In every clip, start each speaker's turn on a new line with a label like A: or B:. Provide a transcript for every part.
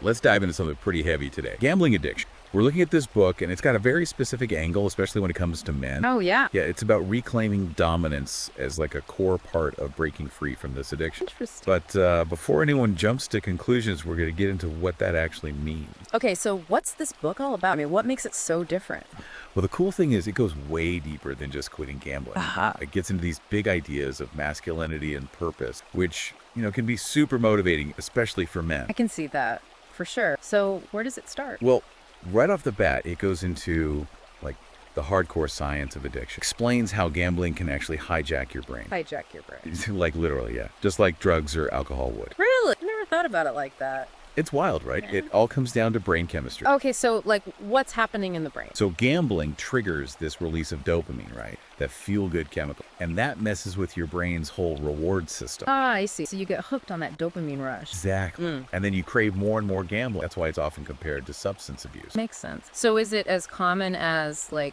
A: let's dive into something pretty heavy today. Gambling addiction. We're looking at this book, and it's got a very specific angle, especially when it comes to men.
B: Oh, yeah.
A: Yeah, it's about reclaiming dominance as like a core part of breaking free from this addiction.
B: Interesting.
A: But before anyone jumps to conclusions, we're going to get into what that actually means.
B: Okay, so what's this book all about? I mean, what makes it so different?
A: Well, the cool thing is it goes way deeper than just quitting gambling. It gets into these big ideas of masculinity and purpose, which, can be super motivating, especially for men.
B: I can see that, for sure. So where does it start?
A: Well, right off the bat, it goes into like the hardcore science of addiction. Explains how gambling can actually hijack your brain.
B: Hijack your brain.
A: Like literally, yeah. Just like drugs or alcohol would.
B: Really? I never thought about it like that.
A: It's wild, right? It all comes down to brain chemistry.
B: Okay, so like what's happening in the brain?
A: So gambling triggers this release of dopamine, right? That feel-good chemical. And that messes with your brain's whole reward system.
B: Ah, I see. So you get hooked on that dopamine rush.
A: Exactly. And then you crave more and more gambling. That's why it's often compared to substance abuse.
B: Makes sense. So is it as common as like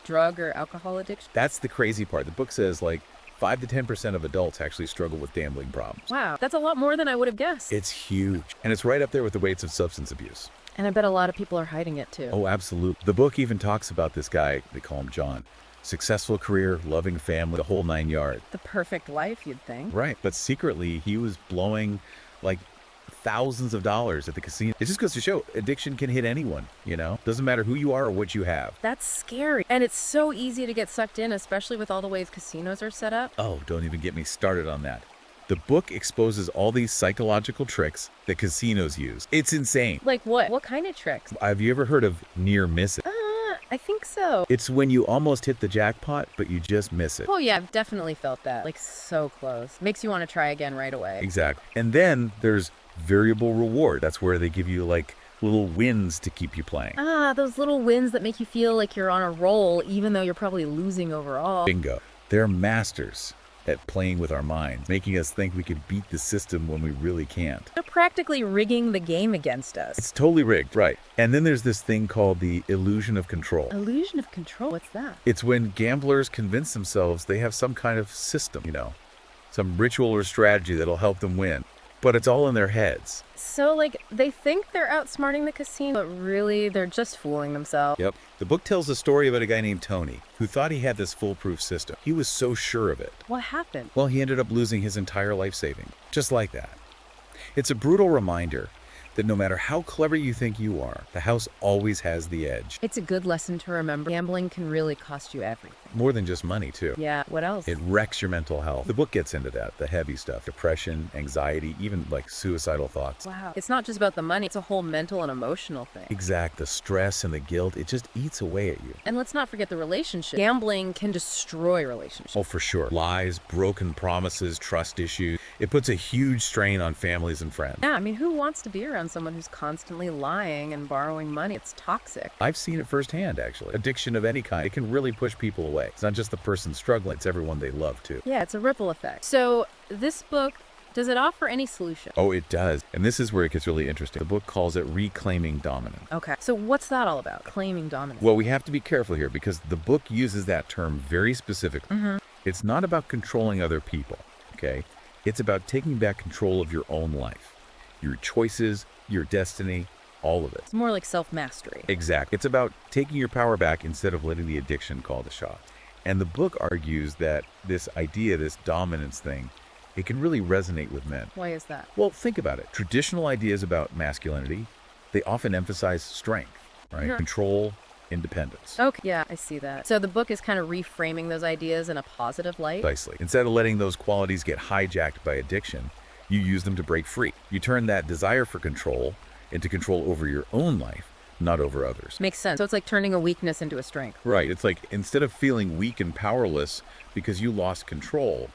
B: drug or alcohol addiction?
A: That's the crazy part. The book says 5 to 10% of adults actually struggle with gambling problems.
B: Wow, that's a lot more than I would have guessed.
A: It's huge. And it's right up there with the rates of substance abuse.
B: And I bet a lot of people are hiding it too.
A: Oh, absolutely. The book even talks about this guy, they call him John. Successful career, loving family, the whole 9 yards.
B: The perfect life, you'd think.
A: Right. But secretly, he was blowing thousands of dollars at the casino. It just goes to show addiction can hit anyone, Doesn't matter who you are or what you have.
B: That's scary. And it's so easy to get sucked in, especially with all the ways casinos are set up.
A: Oh, don't even get me started on that. The book exposes all these psychological tricks that casinos use. It's insane.
B: Like what? What kind of tricks?
A: Have you ever heard of near misses?
B: I think so.
A: It's when you almost hit the jackpot, but you just miss it.
B: Oh yeah, I've definitely felt that. So close. Makes you want to try again right away.
A: Exactly. And then there's variable reward. That's where they give you little wins to keep you playing.
B: Ah, those little wins that make you feel like you're on a roll, even though you're probably losing overall.
A: Bingo. They're masters at playing with our minds, making us think we could beat the system when we really can't.
B: They're practically rigging the game against us.
A: It's totally rigged, right. And then there's this thing called the illusion of control.
B: Illusion of control? What's that?
A: It's when gamblers convince themselves they have some kind of system, some ritual or strategy that'll help them win. But it's all in their heads.
B: So, they think they're outsmarting the casino, but really, they're just fooling themselves.
A: Yep. The book tells the story about a guy named Tony, who thought he had this foolproof system. He was so sure of it.
B: What happened?
A: Well, he ended up losing his entire life savings, just like that. It's a brutal reminder that no matter how clever you think you are, the house always has the edge.
B: It's a good lesson to remember. Gambling can really cost you everything.
A: More than just money, too.
B: Yeah, what else?
A: It wrecks your mental health. The book gets into that, the heavy stuff, depression, anxiety, even suicidal thoughts.
B: Wow. It's not just about the money, it's a whole mental and emotional thing.
A: Exact. The stress and the guilt, it just eats away at you.
B: And let's not forget the relationship. Gambling can destroy relationships.
A: Oh, for sure. Lies, broken promises, trust issues. It puts a huge strain on families and friends.
B: Yeah, I mean, who wants to be around someone who's constantly lying and borrowing money? It's toxic.
A: I've seen it firsthand, actually. Addiction of any kind, it can really push people away. It's not just the person struggling, it's everyone they love, too.
B: Yeah, it's a ripple effect. So, this book, does it offer any solution?
A: Oh, it does. And this is where it gets really interesting. The book calls it reclaiming dominance.
B: Okay. So, what's that all about? Claiming dominance?
A: Well, we have to be careful here because the book uses that term very specifically. It's not about controlling other people, okay? It's about taking back control of your own life, your choices, your destiny, all of it.
B: It's more like self-mastery.
A: Exactly. It's about taking your power back instead of letting the addiction call the shots. And the book argues that this idea, this dominance thing, it can really resonate with men.
B: Why is that?
A: Well, think about it. Traditional ideas about masculinity, they often emphasize strength, right? Control, independence.
B: Okay, yeah, I see that. So the book is kind of reframing those ideas in a positive light?
A: Precisely. Instead of letting those qualities get hijacked by addiction, you use them to break free. You turn that desire for control into control over your own life, not over others.
B: Makes sense. So it's like turning a weakness into a strength.
A: Right. It's like instead of feeling weak and powerless because you lost control,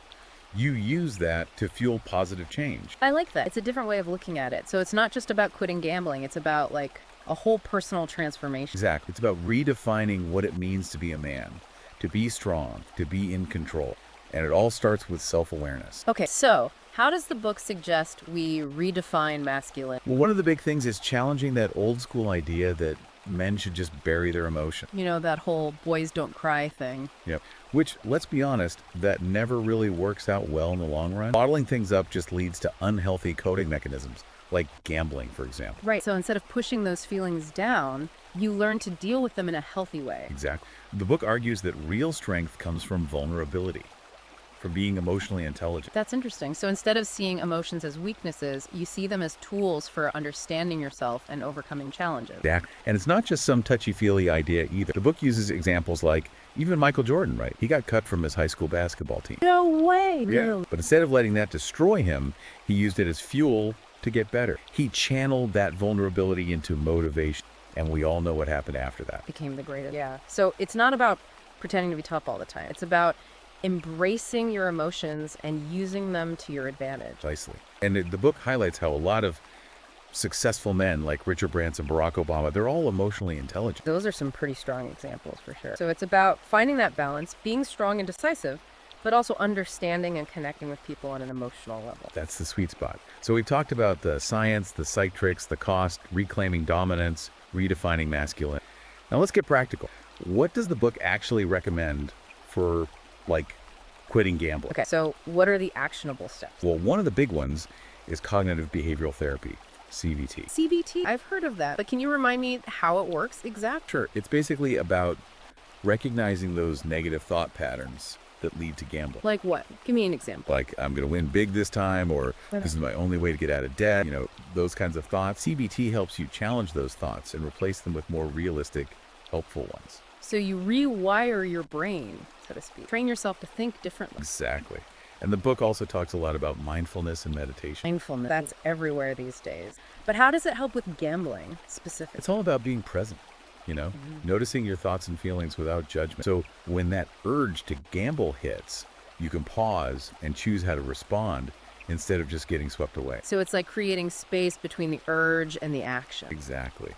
A: you use that to fuel positive change.
B: I like that. It's a different way of looking at it. So it's not just about quitting gambling. It's about a whole personal transformation.
A: Exactly. It's about redefining what it means to be a man, to be strong, to be in control. And it all starts with self-awareness.
B: Okay, so how does the book suggest we redefine masculine?
A: Well, one of the big things is challenging that old school idea that men should just bury their emotion.
B: You know, that whole boys don't cry thing.
A: Yep. Which, let's be honest, that never really works out well in the long run. Bottling things up just leads to unhealthy coping mechanisms like gambling, for example.
B: Right. So instead of pushing those feelings down, you learn to deal with them in a healthy way.
A: Exactly. The book argues that real strength comes from vulnerability, from being emotionally intelligent.
B: That's interesting. So instead of seeing emotions as weaknesses, you see them as tools for understanding yourself and overcoming challenges.
A: And it's not just some touchy-feely idea either. The book uses examples like even Michael Jordan, right? He got cut from his high school basketball team.
B: No way.
A: Yeah. But instead of letting that destroy him, he used it as fuel to get better. He channeled that vulnerability into motivation. And we all know what happened after that.
B: Became the greatest. Yeah. So it's not about pretending to be tough all the time. It's about embracing your emotions and using them to your advantage.
A: Precisely. And the book highlights how a lot of successful men like Richard Branson, Barack Obama, they're all emotionally intelligent.
B: Those are some pretty strong examples for sure. So it's about finding that balance, being strong and decisive, but also understanding and connecting with people on an emotional level.
A: That's the sweet spot. So we've talked about the science, the psych tricks, the cost, reclaiming dominance, redefining masculine. Now let's get practical. What does the book actually recommend for, like, quitting gambling?
B: Okay, so what are the actionable steps?
A: Well, one of the big ones is cognitive behavioral therapy, CBT.
B: CBT? I've heard of that, but can you remind me how it works exactly?
A: Sure. It's basically about recognizing those negative thought patterns that lead to gambling.
B: Like what? Give me an example.
A: Like, I'm going to win big this time, or this is my only way to get out of debt, those kinds of thoughts. CBT helps you challenge those thoughts and replace them with more realistic, helpful ones.
B: So you rewire your brain, so to speak. Train yourself to think differently.
A: Exactly. And the book also talks a lot about mindfulness and meditation.
B: Mindfulness. That's everywhere these days. But how does it help with gambling specifically?
A: It's all about being present, noticing your thoughts and feelings without judgment. So when that urge to gamble hits, you can pause and choose how to respond instead of just getting swept away.
B: So it's like creating space between the urge and the action.
A: Exactly.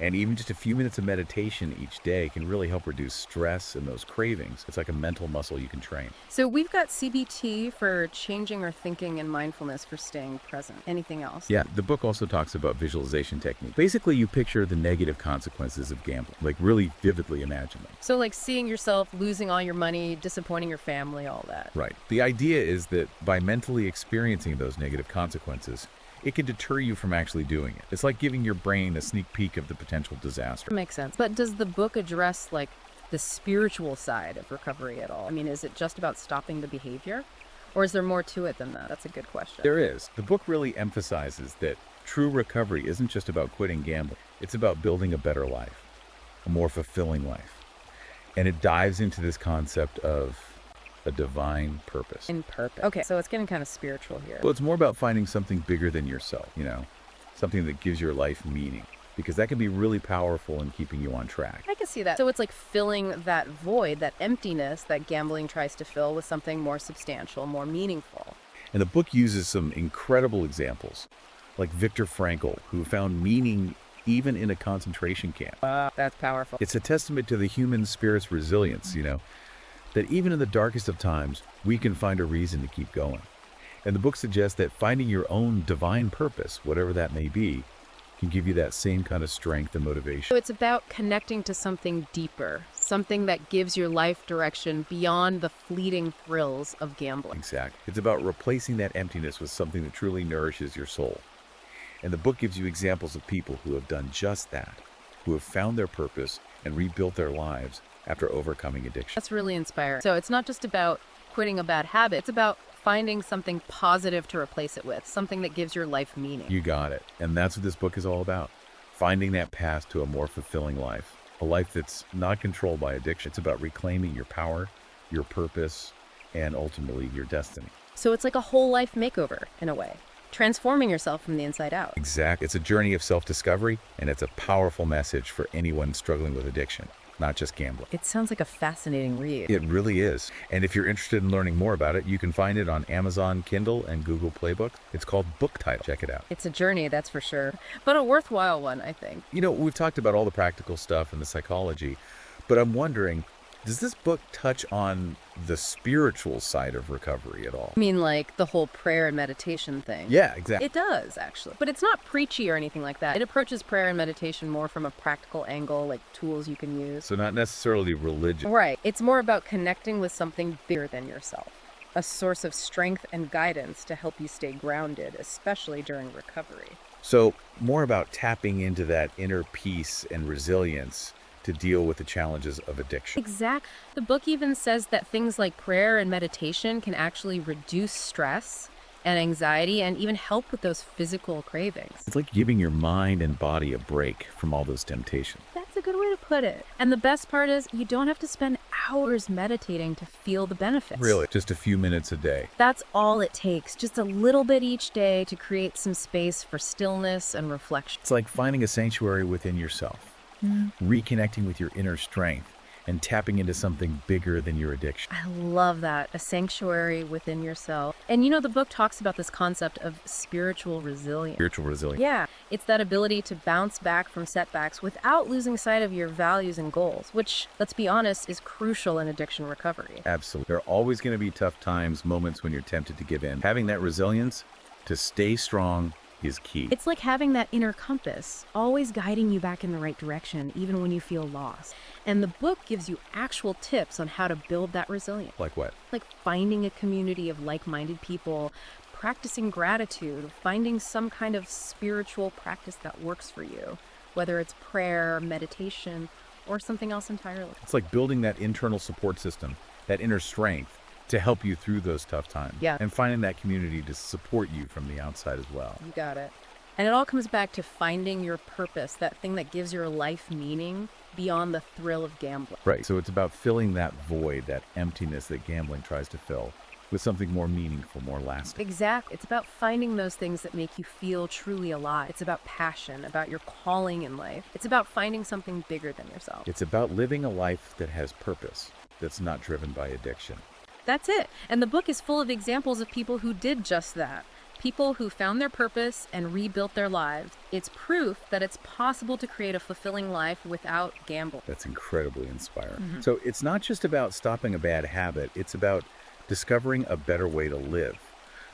A: And even just a few minutes of meditation each day can really help reduce stress and those cravings. It's like a mental muscle you can train.
B: So we've got CBT for changing our thinking and mindfulness for staying present. Anything else?
A: Yeah, the book also talks about visualization technique. Basically, you picture the negative consequences of gambling, like really vividly imagine them.
B: So like seeing yourself losing all your money, disappointing your family, all that.
A: Right. The idea is that by mentally experiencing those negative consequences, it can deter you from actually doing it. It's like giving your brain a sneak peek of the potential disaster.
B: Makes sense. But does the book address like the spiritual side of recovery at all? I mean, is it just about stopping the behavior? Or is there more to it than that? That's a good question.
A: There is. The book really emphasizes that true recovery isn't just about quitting gambling. It's about building a better life, a more fulfilling life. And it dives into this concept of a divine purpose.
B: In purpose. Okay, so it's getting kind of spiritual here.
A: Well, it's more about finding something bigger than yourself, something that gives your life meaning, because that can be really powerful in keeping you on track.
B: I can see that. So it's like filling that void, that emptiness that gambling tries to fill with something more substantial, more meaningful.
A: And the book uses some incredible examples, like Viktor Frankl, who found meaning even in a concentration camp.
B: Wow, that's powerful.
A: It's a testament to the human spirit's resilience, that even in the darkest of times, we can find a reason to keep going. And the book suggests that finding your own divine purpose, whatever that may be, can give you that same kind of strength and motivation.
B: So it's about connecting to something deeper, something that gives your life direction beyond the fleeting thrills of gambling.
A: Exactly. It's about replacing that emptiness with something that truly nourishes your soul. And the book gives you examples of people who have done just that, who have found their purpose and rebuilt their lives after overcoming addiction.
B: That's really inspiring. So it's not just about quitting a bad habit. It's about finding something positive to replace it with, something that gives your life meaning.
A: You got it. And that's what this book is all about. Finding that path to a more fulfilling life, a life that's not controlled by addiction. It's about reclaiming your power, your purpose, and ultimately your destiny.
B: So it's like a whole life makeover in a way, transforming yourself from the inside out.
A: Exactly. It's a journey of self-discovery, and it's a powerful message for anyone struggling with addiction, not just gambling.
B: It sounds like a fascinating read.
A: It really is. And if you're interested in learning more about it, you can find it on Amazon Kindle and Google Play Books. It's called Book Title. Check it out.
B: It's a journey, that's for sure, but a worthwhile one, I think.
A: We've talked about all the practical stuff and the psychology, but I'm wondering, does this book touch on the spiritual side of recovery at all?
B: I mean, like the whole prayer and meditation thing.
A: Yeah, exactly.
B: It does, actually. But it's not preachy or anything like that. It approaches prayer and meditation more from a practical angle, like tools you can use.
A: So not necessarily religion.
B: Right. It's more about connecting with something bigger than yourself, a source of strength and guidance to help you stay grounded, especially during recovery.
A: So more about tapping into that inner peace and resilience to deal with the challenges of addiction.
B: Exact. The book even says that things like prayer and meditation can actually reduce stress and anxiety and even help with those physical cravings.
A: It's like giving your mind and body a break from all those temptations.
B: That's a good way to put it. And the best part is you don't have to spend hours meditating to feel the benefits.
A: Really, just a few minutes a day.
B: That's all it takes, just a little bit each day to create some space for stillness and reflection.
A: It's like finding a sanctuary within yourself, reconnecting with your inner strength, and tapping into something bigger than your addiction.
B: I love that, a sanctuary within yourself. And you know, the book talks about this concept of spiritual resilience.
A: Spiritual resilience.
B: Yeah, it's that ability to bounce back from setbacks without losing sight of your values and goals, which, let's be honest, is crucial in addiction recovery.
A: Absolutely. There are always going to be tough times, moments when you're tempted to give in. Having that resilience to stay strong is key.
B: It's like having that inner compass, always guiding you back in the right direction, even when you feel lost. And the book gives you actual tips on how to build that resilience.
A: Like what?
B: Like finding a community of like-minded people, practicing gratitude, finding some kind of spiritual practice that works for you, whether it's prayer, meditation, or something else entirely.
A: It's like building that internal support system, that inner strength to help you through those tough times.
B: Yeah.
A: And finding that community to support you from the outside as well.
B: You got it. And it all comes back to finding your purpose, that thing that gives your life meaning beyond the thrill of gambling.
A: Right. So it's about filling that void, that emptiness that gambling tries to fill with something more meaningful, more lasting.
B: Exactly. It's about finding those things that make you feel truly alive. It's about passion, about your calling in life. It's about finding something bigger than yourself.
A: It's about living a life that has purpose, that's not driven by addiction.
B: That's it. And the book is full of examples of people who did just that. People who found their purpose and rebuilt their lives. It's proof that it's possible to create a fulfilling life without gambling.
A: That's incredibly inspiring. So it's not just about stopping a bad habit, it's about discovering a better way to live,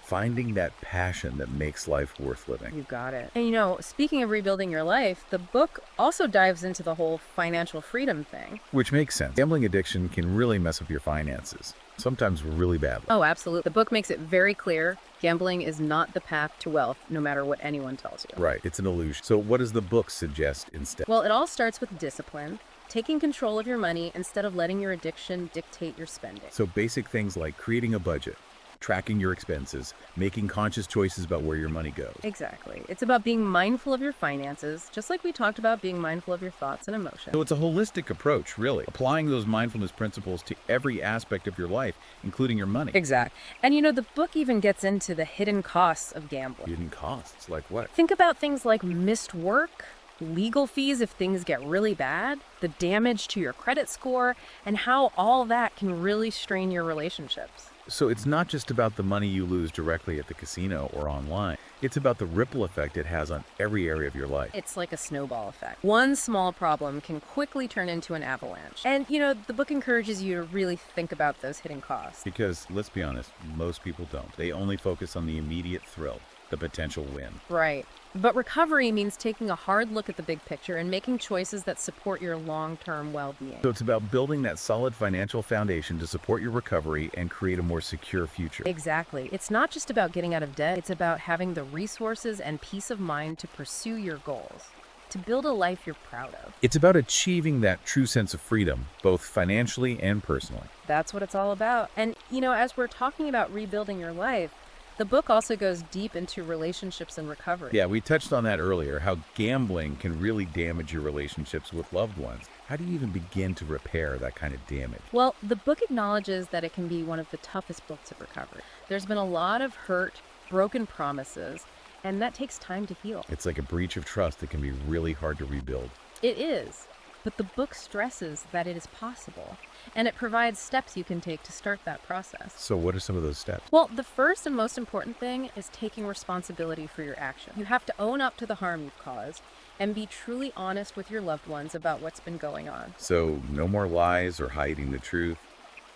A: finding that passion that makes life worth living.
B: You got it. And you know, speaking of rebuilding your life, the book also dives into the whole financial freedom thing.
A: Which makes sense. Gambling addiction can really mess up your finances, sometimes really badly.
B: Oh, absolutely. The book makes it very clear gambling is not the path to wealth, no matter what anyone tells you.
A: Right, it's an illusion. So what does the book suggest instead?
B: Well, it all starts with discipline, taking control of your money instead of letting your addiction dictate your spending.
A: So basic things like creating a budget, tracking your expenses, making conscious choices about where your money goes.
B: Exactly. It's about being mindful of your finances, just like we talked about being mindful of your thoughts and emotions.
A: So it's a holistic approach, really, applying those mindfulness principles to every aspect of your life, including your money.
B: Exact. And you know, the book even gets into the hidden costs of gambling.
A: Hidden costs, like what?
B: Think about things like missed work, legal fees if things get really bad, the damage to your credit score, and how all that can really strain your relationships.
A: So it's not just about the money you lose directly at the casino or online. It's about the ripple effect it has on every area of your life.
B: It's like a snowball effect. One small problem can quickly turn into an avalanche. And, you know, the book encourages you to really think about those hidden costs.
A: Because, let's be honest, most people don't. They only focus on the immediate thrill, the potential win.
B: Right. But recovery means taking a hard look at the big picture and making choices that support your long-term well-being.
A: So it's about building that solid financial foundation to support your recovery and create a more secure future.
B: Exactly. It's not just about getting out of debt. It's about having the resources and peace of mind to pursue your goals, to build a life you're proud of.
A: It's about achieving that true sense of freedom, both financially and personally.
B: That's what it's all about. And, you know, as we're talking about rebuilding your life, the book also goes deep into relationships and recovery.
A: Yeah, we touched on that earlier, how gambling can really damage your relationships with loved ones. How do you even begin to repair that kind of damage?
B: Well, the book acknowledges that it can be one of the toughest books of recovery. There's been a lot of hurt, broken promises, and that takes time to heal.
A: It's like a breach of trust that can be really hard to rebuild.
B: It is, but the book stresses that it is possible, and it provides steps you can take to start that process.
A: So what are some of those steps?
B: Well, the first and most important thing is taking responsibility for your action. You have to own up to the harm you've caused and be truly honest with your loved ones about what's been going on.
A: So no more lies or hiding the truth.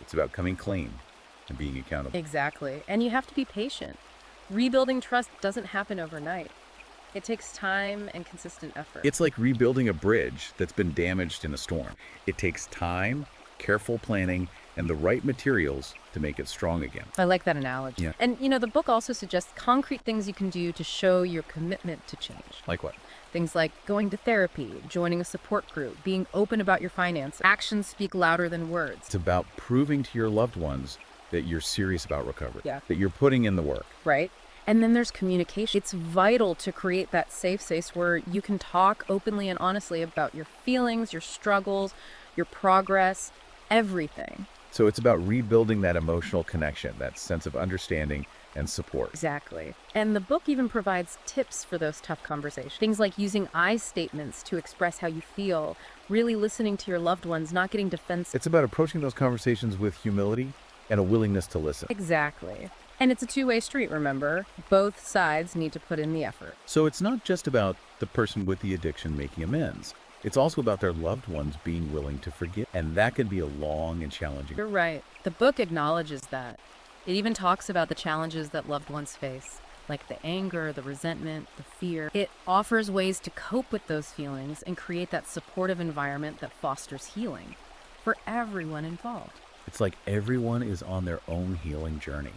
A: It's about coming clean and being accountable.
B: Exactly. And you have to be patient. Rebuilding trust doesn't happen overnight. It takes time and consistent effort.
A: It's like rebuilding a bridge that's been damaged in a storm. It takes time, careful planning, and the right materials to make it strong again.
B: I like that analogy.
A: Yeah.
B: And, the book also suggests concrete things you can do to show your commitment to change.
A: Like what?
B: Things like going to therapy, joining a support group, being open about your finances. Actions speak louder than words.
A: It's about proving to your loved ones that you're serious about recovery,
B: Yeah.
A: that you're putting in the work.
B: Right? And then there's communication. It's vital to create that safe space where you can talk openly and honestly about your feelings, your struggles, your progress, everything.
A: So it's about rebuilding that emotional connection, that sense of understanding and support.
B: Exactly. And the book even provides tips for those tough conversations. Things like using I statements to express how you feel, really listening to your loved ones, not getting defensive.
A: It's about approaching those conversations with humility and a willingness to listen.
B: Exactly. And it's a two-way street, remember? Both sides need to put in the effort.
A: So it's not just about the person with the addiction making amends. It's also about their loved ones being willing to forgive. And that can be a long and challenging.
B: You're right. The book acknowledges that. It even talks about the challenges that loved ones face, like the anger, the resentment, the fear. It offers ways to cope with those feelings and create that supportive environment that fosters healing for everyone involved.
A: It's like everyone is on their own healing journey.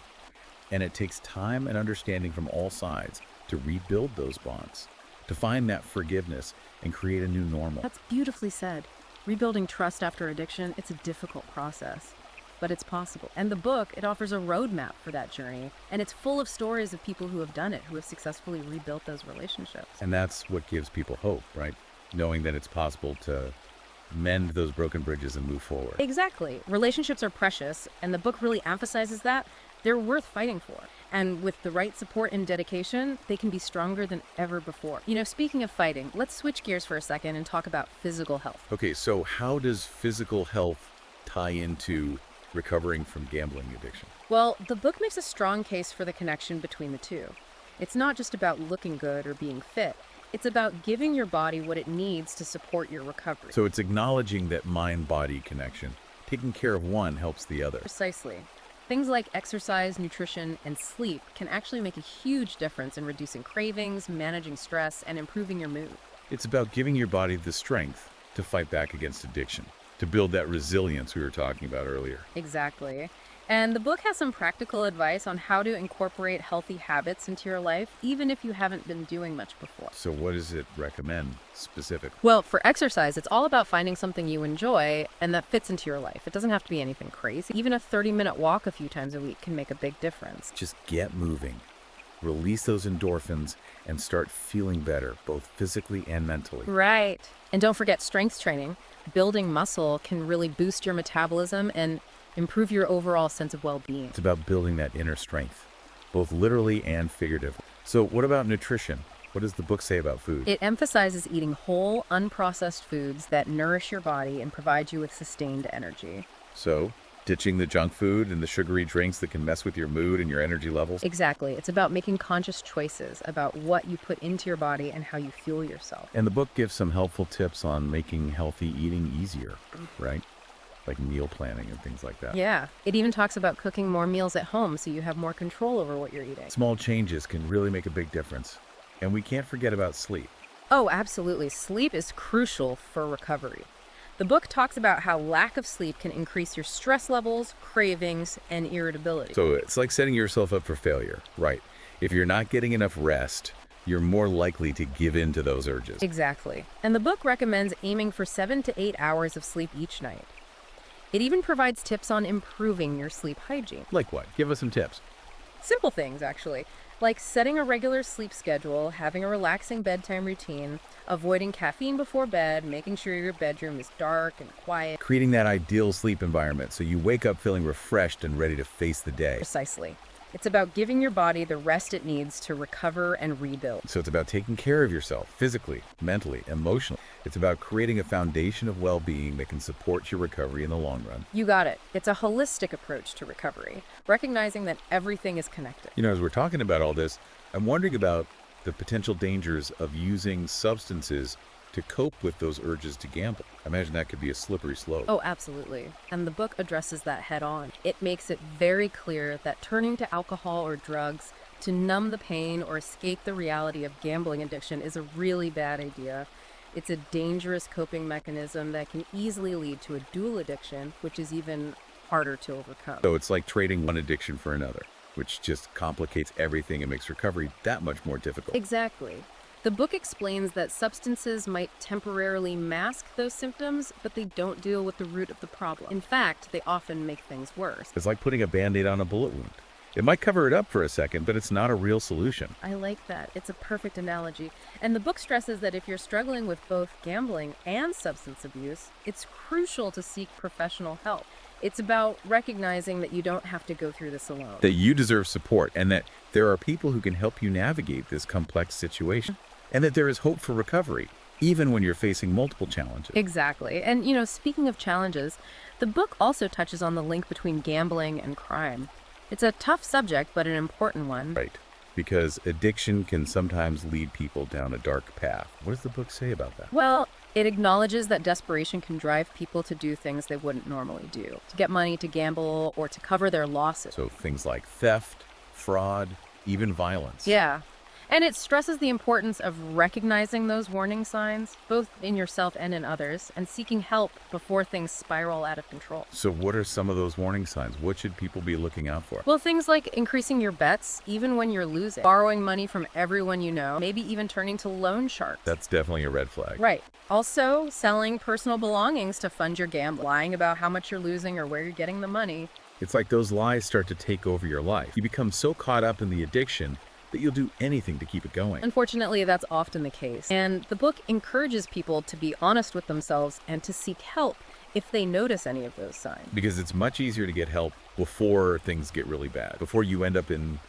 A: And it takes time and understanding from all sides to rebuild those bonds, to find that forgiveness and create a new normal.
B: That's beautifully said. Rebuilding trust after addiction, it's a difficult process, but it's possible. And the book, it offers a roadmap for that journey, and it's full of stories of people who have done it, who have successfully rebuilt those relationships.
A: And that's what gives people hope, right? Knowing that it's possible to mend those broken bridges and move forward.
B: Exactly. Relationships are precious, and the book really emphasizes that. They're worth fighting for. And with the right support and dedication, they can be stronger than ever before. Speaking of fighting, let's switch gears for a second and talk about physical health.
A: Okay, so how does physical health tie into recovering from gambling addiction?
B: Well, the book makes a strong case for the connection between the two. It's not just about looking good or being fit. It's about giving your body what it needs to support your recovery.
A: So it's acknowledging that mind-body connection. Taking care of one helps the other.
B: Precisely. Things like exercise, nutrition, and sleep can actually make a huge difference in reducing cravings, managing stress, and improving your mood.
A: It's about giving your body the strength to fight back against addiction, to build that resilience we were talking about earlier.
B: Exactly. And the book has some practical advice on how to incorporate healthy habits into your life, even if you haven't been doing much before.
A: So what does it recommend specifically?
B: Well, for exercise, it's all about finding something you enjoy and that fits into your life. It doesn't have to be anything crazy. Even a 30-minute walk a few times a week can make a big difference.
A: Just get moving. Release those endorphins and start feeling better, both physically and mentally.
B: Right. And don't forget strength training. Building muscle can really boost your metabolism and improve your overall sense of well-being.
A: It's about building that inner strength, both literally and figuratively. So what about nutrition? What does the book say about food?
B: It emphasizes eating whole, unprocessed foods that nourish your body and provide you with sustained energy.
A: So, ditching the junk food and the sugary drinks that can mess with your mood and your energy levels?
B: Exactly. It's about making conscious choices about what you put into your body and how you fuel yourself.
A: And the book gives some helpful tips on making healthy eating easier, right? Like meal planning and things like that.
B: Yeah. It even talks about cooking more meals at home so you have more control over what you're eating.
A: Small changes can really make a big difference. And we can't forget about sleep.
B: Oh, absolutely. Sleep is crucial for recovery. The book talks about how lack of sleep can increase your stress levels, cravings, and irritability.
A: So it's like setting yourself up for failure, right? If you're not getting enough rest, you're more likely to give in to those urges.
B: Exactly. And the book recommends aiming for 7 to 8 hours of sleep each night. It even provides tips on improving your sleep hygiene.
A: Like what? Give us some tips.
B: Simple things, actually, like setting a regular sleep schedule, having a relaxing bedtime routine, avoiding caffeine before bed, making sure your bedroom is dark and quiet.
A: Creating that ideal sleep environment so you wake up feeling refreshed and ready to face the day.
B: Precisely. It's about giving your body the rest it needs to recover and rebuild.
A: So it's about taking care of yourself physically, mentally, emotionally. It's about creating a foundation of well-being that can support your recovery in the long run.
B: You got it. It's a holistic approach to recovery, recognizing that everything is connected.
A: As we're talking about all this, I'm wondering about the potential dangers of using substances to cope with those urges to gamble. I imagine that could be a slippery slope.
B: Oh, absolutely. And the book addresses that head on. It makes it very clear that turning to alcohol or drugs to numb the pain or escape the reality of gambling addiction is a really bad idea. It's a dangerous coping mechanism that can easily lead to a dual addiction, which is even harder to overcome.
A: So it's like trading one addiction for another, which just complicates everything and makes recovery that much more difficult.
B: Exactly. The book explains that substances might temporarily mask those symptoms, but they don't deal with the root of the problem. In fact, they often make things worse.
A: It's like putting a Band-Aid on a bullet wound. It might cover it up for a second, but it's not a real solution.
B: I like that. It's a perfect analogy. And the book stresses that if you're struggling with both gambling and substance abuse, it's crucial to seek professional help. It's about recognizing that you don't have to go through this alone.
A: That you deserve support, and that there are people who can help you navigate this complex situation, and that there is hope for recovery, even when you're facing multiple challenges.
B: Exactly. And, speaking of challenges, the book also touches on the link between gambling and crime. It's a tough subject, but an important one.
A: Right. Because addiction can sometimes lead people down a dark path. What does the book say about that?
B: Well, it acknowledges that desperation can drive people to do things they wouldn't normally do, to get money, to gamble, or to cover their losses.
A: So things like theft, fraud, even violence.
B: Yeah. And it stresses the importance of recognizing those warning signs, both in yourself and in others, and seeking help before things spiral out of control.
A: So what are some of those warning signs? What should people be looking out for?
B: Well, things like increasing your bets, even when you're losing, borrowing money from everyone you know, maybe even turning to loan sharks.
A: That's definitely a red flag.
B: Right. Also, selling personal belongings to fund your gambling, lying about how much you're losing or where you're getting the money.
A: It's like those lies start to take over your life. You become so caught up in the addiction that you'll do anything to keep it going.
B: Unfortunately, that's often the case. And the book encourages people to be honest with themselves and to seek help if they notice any of those signs.
A: Because it's much easier to get help before things get really bad, before you end up in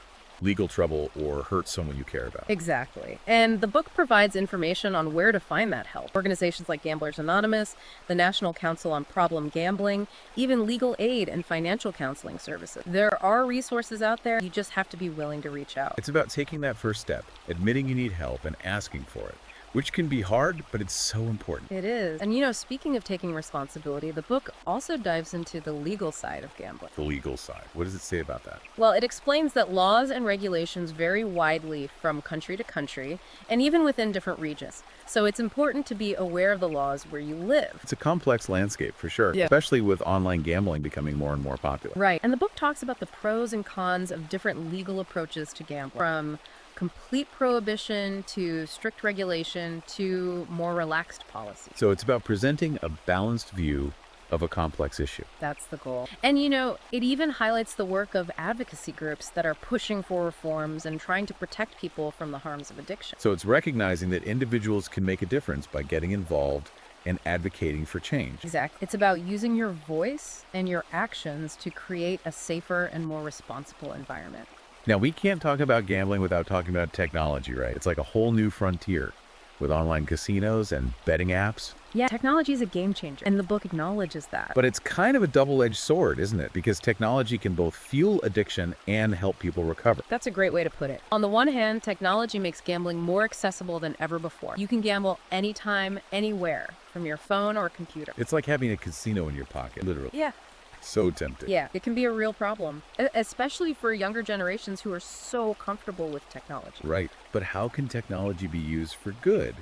A: legal trouble or hurt someone you care about.
B: Exactly. And the book provides information on where to find that help. Organizations like Gamblers Anonymous, the National Council on Problem Gambling, even legal aid and financial counseling services. There are resources out there. You just have to be willing to reach out.
A: It's about taking that first step, admitting you need help and asking for it, which can be hard, but it's so important.
B: It is. And speaking of taking responsibility, the book also dives into the legal side of gambling.
A: The legal side. What does it say about that?
B: Well, it explains that laws and regulations vary widely from country to country and even within different regions. So it's important to be aware of the laws where you live.
A: It's a complex landscape for sure,
B: Yeah.
A: especially with online gambling becoming more and more popular.
B: Right. And the book talks about the pros and cons of different legal approaches to gambling, from complete prohibition to strict regulation to more relaxed policies.
A: So it's about presenting a balanced view of a complex issue.
B: That's the goal. And it even highlights the work of advocacy groups that are pushing for reforms and trying to protect people from the harms of addiction.
A: So it's recognizing that individuals can make a difference by getting involved and advocating for change.
B: Exactly. It's about using your voice and your actions to create a safer and more responsible environment.
A: Now, we can't talk about gambling without talking about technology, right? It's like a whole new frontier with online casinos and betting apps.
B: Yeah, technology is a game changer, and the book acknowledges that.
A: But it's kind of a double-edged sword, isn't it? Because technology can both fuel addiction and help people recover.
B: That's a great way to put it. On the one hand, technology makes gambling more accessible than ever before. You can gamble anytime, anywhere, from your phone or computer.
A: It's like having a casino in your pocket, literally.
B: Yeah.
A: So tempting.
B: Yeah, it can be a real problem, especially for younger generations who are so comfortable with technology.
A: Right. But how can technology be used for good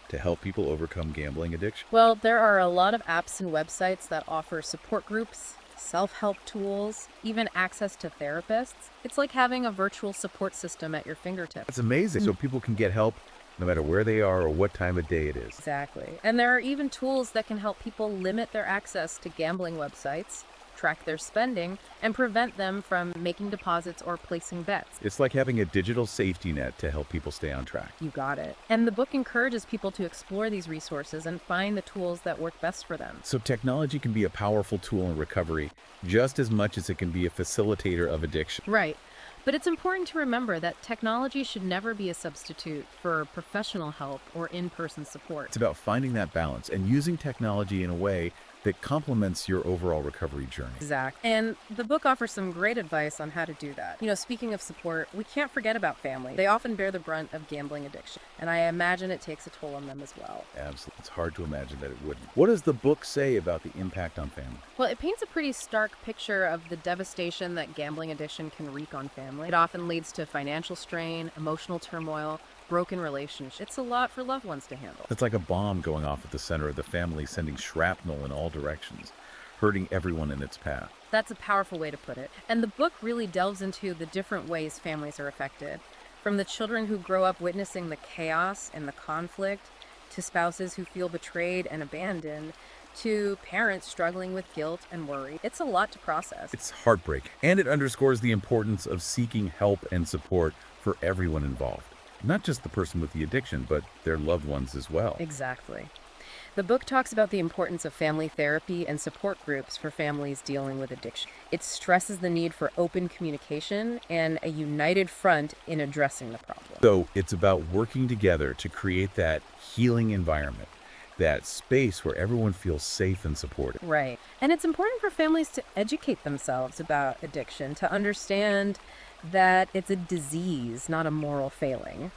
A: to help people overcome gambling addiction?
B: Well, there are a lot of apps and websites that offer support groups, self-help tools, even access to therapists. It's like having a virtual support system at your fingertips.
A: That's amazing. So people can get help no matter where they are or what time of day it is.
B: Exactly. And there are even tools that can help people limit their access to gambling websites, track their spending, and prevent them from making deposits or placing bets.
A: It's like having a digital safety net to help people stay on track.
B: You got it. And the book encourages people to explore these resources and find the tools that work best for them.
A: So technology can be a powerful tool in recovery just as much as it can be a facilitator of addiction.
B: Right. But it's important to remember that technology should never be a substitute for professional help or in-person support.
A: It's about finding that balance and using technology in a way that complements your overall recovery journey.
B: Exactly. And the book offers some great advice on how to do that. Speaking of support, we can't forget about family. They often bear the brunt of gambling addiction, and I imagine it takes a toll on them as well.
A: Absolutely. It's hard to imagine that it wouldn't. What does the book say about the impact on family?
B: Well, it paints a pretty stark picture of the devastation that gambling addiction can wreak on family. It often leads to financial strain, emotional turmoil, broken relationships. It's a lot for loved ones to handle.
A: It's like a bomb going off at the center of the family, sending shrapnel in all directions, hurting everyone in its path.
B: That's a powerful way to put it. And the book really delves into the different ways families are affected. From the children who grow up witnessing the chaos and the conflict, to spouses who feel betrayed and abandoned, to parents struggling with guilt and worry. It's a lot to process.
A: It's heartbreaking, and it underscores the importance of seeking help and support for everyone involved. Not just the person with the addiction, but their loved ones as well.
B: Exactly. The book talks about the importance of family therapy and support groups for families dealing with addiction. It stresses the need for open communication and a united front in addressing the problem.
A: So it's about working together to create that healing environment, that space where everyone feels safe and supported.
B: Right. And it's important for families to educate themselves about addiction, to understand that it's a disease, not a moral failing,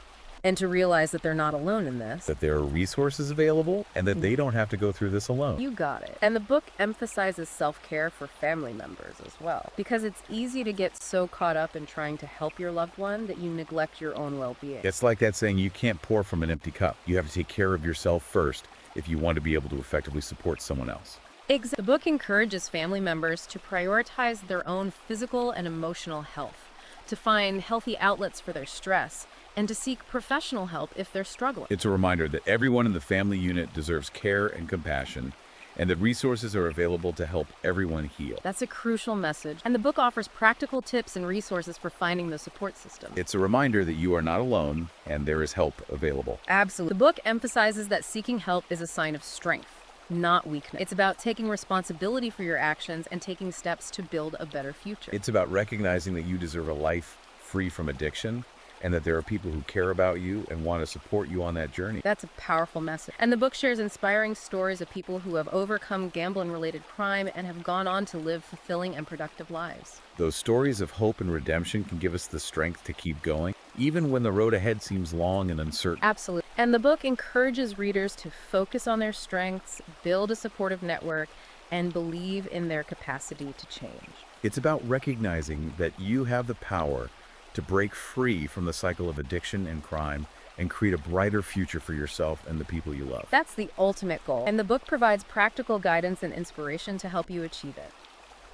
B: and to realize that they're not alone in this.
A: That there are resources available and that they don't have to go through this alone.
B: You got it. And the book emphasizes self-care for family members as well, because it's easy to get so caught up in trying to help your loved one that you neglect your own well-being.
A: It's like that saying, you can't pour from an empty cup. You have to take care of yourself first if you want to be able to effectively support someone else.
B: The book encourages family members to prioritize their own physical and emotional health, to find healthy outlets for their stress, and to seek professional help if they're struggling.
A: It's a reminder that everyone in the family unit deserves care and compassion, and that resources are available to help everyone heal.
B: That's a crucial message. And the book offers practical tips and resources for finding the support system.
A: It's a reminder that you are not alone and there is help available.
B: Absolutely. The book emphasizes that seeking help is a sign of strength, not weakness. It's about taking responsibility for your actions and taking steps to build a better future.
A: It's about recognizing that you deserve a life free from addiction, and that there are people who care about you and want to support you on that journey.
B: That's a powerful message. And the book shares inspiring stories of people who have overcome gambling-related crime and have gone on to live fulfilling and productive lives.
A: Those stories of hope and redemption can give us the strength to keep going, even when the road ahead seems long and uncertain.
B: Absolutely. And the book encourages readers to focus on their strengths, build a supportive network, and believe in their capacity to change.
A: It's about recognizing that you have the power to break free from the cycle of addiction and crime and create a brighter future for yourself and the people you love.
B: That's the ultimate goal, and the book provides practical guidance and inspiration to help you achieve it.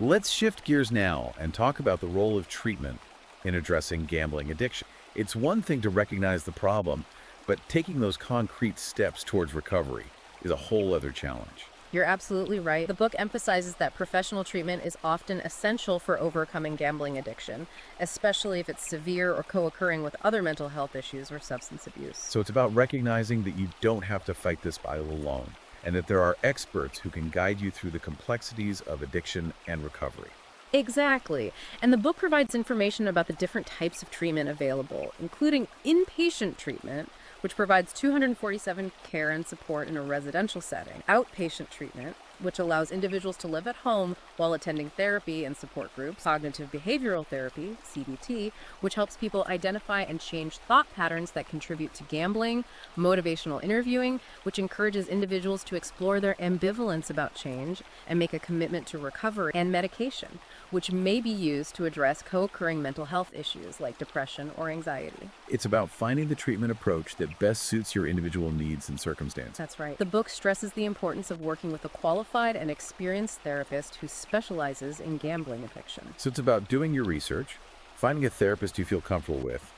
A: Let's shift gears now and talk about the role of treatment in addressing gambling addiction. It's one thing to recognize the problem, but taking those concrete steps towards recovery is a whole other challenge.
B: You're absolutely right. The book emphasizes that professional treatment is often essential for overcoming gambling addiction, especially if it's severe or co-occurring with other mental health issues or substance abuse.
A: So it's about recognizing that you don't have to fight this battle alone, and that there are experts who can guide you through the complexities of addiction and recovery.
B: Exactly. And the book provides information about the different types of treatment available, including inpatient treatment, which provides 247 care and support in a residential setting, outpatient treatment, which allows individuals to live at home while attending therapy and support groups, cognitive behavioral therapy, CBT, which helps people identify and change thought patterns that contribute to gambling, motivational interviewing, which encourages individuals to explore their ambivalence about change and make a commitment to recovery, and medication, which may be used to address co-occurring mental health issues like depression or anxiety.
A: It's about finding the treatment approach that best suits your individual needs and circumstances.
B: That's right. The book stresses the importance of working with a qualified and experienced therapist who specializes in gambling addiction.
A: So it's about doing your research, finding a therapist you feel comfortable with,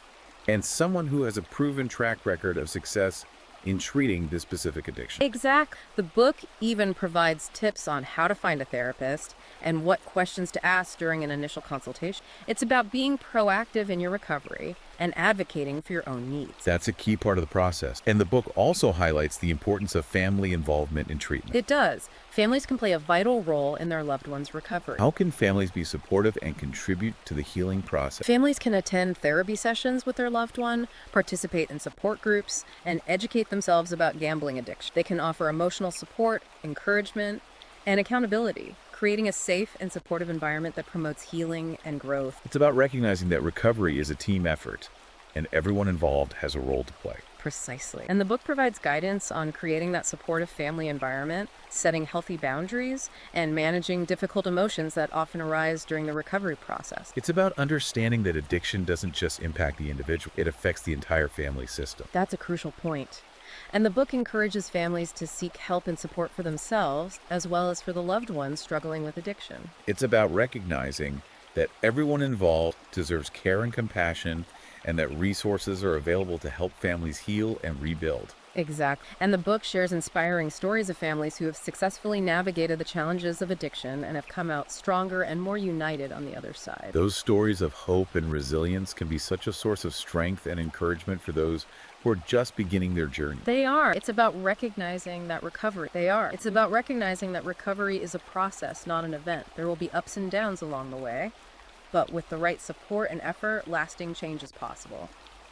A: and someone who has a proven track record of success in treating this specific addiction.
B: Exactly. The book even provides tips on how to find a therapist and what questions to ask during an initial consultation. It's about being proactive in your recovery and advocating for your own needs.
A: That's a key part of the process. And the book also highlights the importance of family involvement in treatment.
B: It does. Families can play a vital role in their loved one's recovery.
A: How can families be supportive and contribute to the healing process?
B: Families can attend therapy sessions with their loved one, participate in support groups, and educate themselves about gambling addiction. They can offer emotional support, encouragement, and accountability, creating a safe and supportive environment that promotes healing and growth.
A: It's about recognizing that recovery is a team effort, and everyone involved has a role to play.
B: Precisely. And the book provides guidance on creating that supportive family environment, setting healthy boundaries, and managing difficult emotions that often arise during the recovery process.
A: It's about understanding that addiction doesn't just impact the individual, it affects the entire family system.
B: That's a crucial point. And the book encourages families to seek help and support for themselves, as well as for the loved ones struggling with addiction.
A: It's about recognizing that everyone involved deserves care and compassion, and that resources are available to help families heal and rebuild.
B: Exactly. And the book shares inspiring stories of families who have successfully navigated the challenges of addiction and have come out stronger and more united on the other side.
A: Those stories of hope and resilience can be such a source of strength and encouragement for those who are just beginning their journey.
B: They are. It's about recognizing that recovery. They are. It's about recognizing that recovery is a process, not an event. There will be ups and downs along the way, but with the right support and effort, lasting change is possible.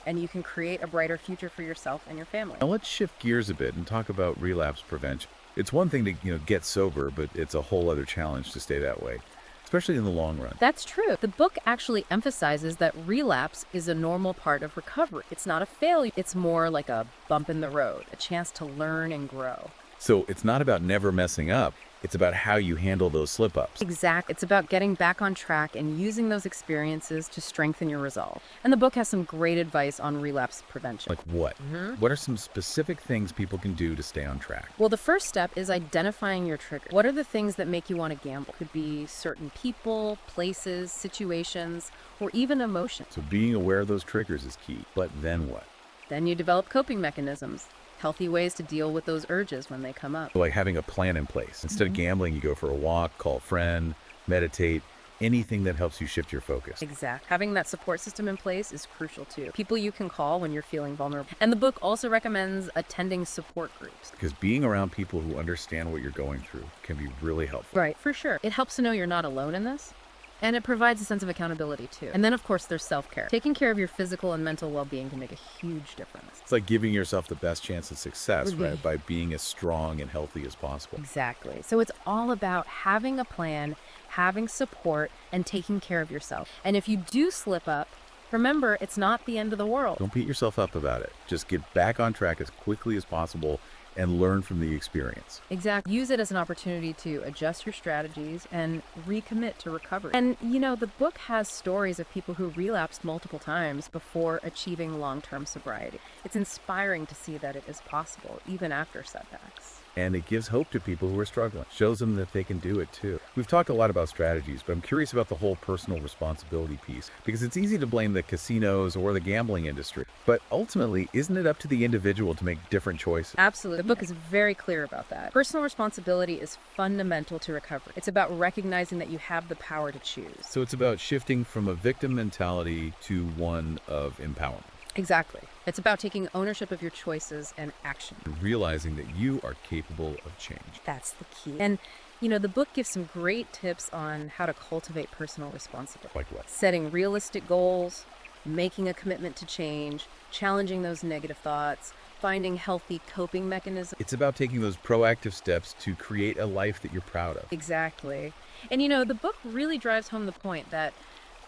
B: And you can create a brighter future for yourself and your family.
A: Now let's shift gears a bit and talk about relapse prevention. It's one thing to, get sober, but it's a whole other challenge to stay that way, especially in the long run.
B: That's true. The book actually emphasizes that relapse is a normal part of recovery. It's not a failure. It's more like a bump in the road, a chance to learn and grow.
A: So it's not about never messing up. It's about how you handle those slip-ups.
B: Exactly. It's about getting back on track and using those experiences to strengthen your resolve. And the book has some great advice on relapse prevention.
A: Like what? What are some specific things people can do to stay on track?
B: Well, the first step is identifying your triggers. What are the things that make you want to gamble? Could be certain people, places, situations, or even emotions.
A: So being aware of those triggers is key. But then what?
B: Then you develop coping mechanisms, healthy ways to deal with those urges when they come up.
A: Like having a plan in place. Instead of gambling, you go for a walk, call a friend, meditate, anything that helps you shift your focus.
B: Exactly. Having that support system in place is crucial too. People you can call when you're feeling vulnerable. And the book also recommends attending support groups.
A: Because being around people who understand what you're going through can be really helpful.
B: Right, for sure. It helps to know you're not alone in this. And it provides a sense of accountability too. And then, of course, there's self-care. Taking care of your physical and mental well-being can make a huge difference.
A: It's like giving yourself the best chance at success, right? By being as strong and healthy as possible.
B: Exactly. So it's all about having a plan, having support, and taking care of yourself. And if you do slip up, remember, it's not the end of the world.
A: Don't beat yourself up about it. Just get back on track as quickly as possible and learn from the experience.
B: Exactly. Use it as an opportunity to adjust your strategies and recommit to recovery. And, the book has stories of people who relapsed multiple times before achieving long-term sobriety. It's inspiring to see that it is possible, even after setbacks.
A: And it gives hope to people who are struggling. Shows them that they can do it too. We've talked a lot about strategies, but I'm curious about the whole personal responsibility piece, because it's easy to blame the casinos or the gambling industry. But ultimately, isn't it up to the individual to make different choices?
B: Absolutely. The book is very clear about that. Personal responsibility is fundamental to recovery. It's about recognizing that you have the power to choose.
A: So it's about shifting from a victim mentality to one of empowerment.
B: Exactly. It's about taking ownership of your choices and action.
A: Realizing that you are capable of change.
B: That's the key. And, the book gives some great tips on how to cultivate personal responsibility.
A: Like what?
B: Setting realistic goals, making a commitment to change, challenging those negative thoughts, finding healthy coping mechanisms.
A: It's about taking those proactive steps to create a life that you're proud of.
B: Exactly. And, the book really drives home the point that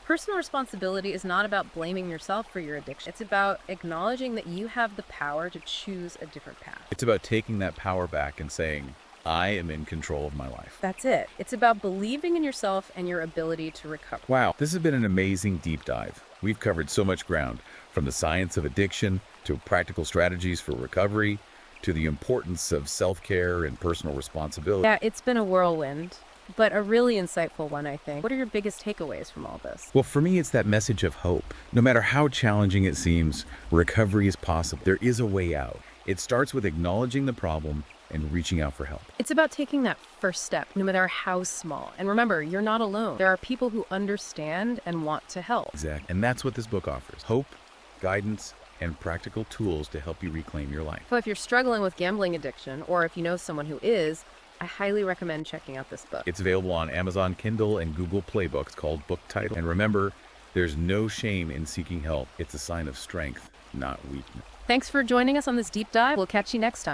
B: personal responsibility is not about blaming yourself for your addiction. It's about acknowledging that you have the power to choose a different path.
A: It's about taking that power back and saying, I am in control of my life.
B: That's it. It's about believing in yourself and your ability to recover.
A: Wow, this has been an amazing deep dive. We've covered so much ground, from the science of addiction to practical strategies for recovery to the importance of self-care and personal responsibility.
B: Yeah, it's been a whirlwind, but a really insightful one, I think. What are your biggest takeaways from all this?
A: Well, for me, it's that message of hope. No matter how challenging it seems, recovery is possible. There is a way out. It starts with acknowledging the problem and reaching out for help.
B: It's about taking that first step, no matter how small. And remember, you're not alone. There are people who understand and want to help.
A: Exactly. And that's what this book offers. Hope, guidance, and practical tools to help you reclaim your life.
B: So if you're struggling with gambling addiction, or if you know someone who is, I highly recommend checking out this book.
A: It's available on Amazon Kindle and Google Play Books, called Book Title. And remember, there's no shame in seeking help. It's a sign of strength, not weakness.
B: Thanks for joining us on this deep dive. We'll catch you next time.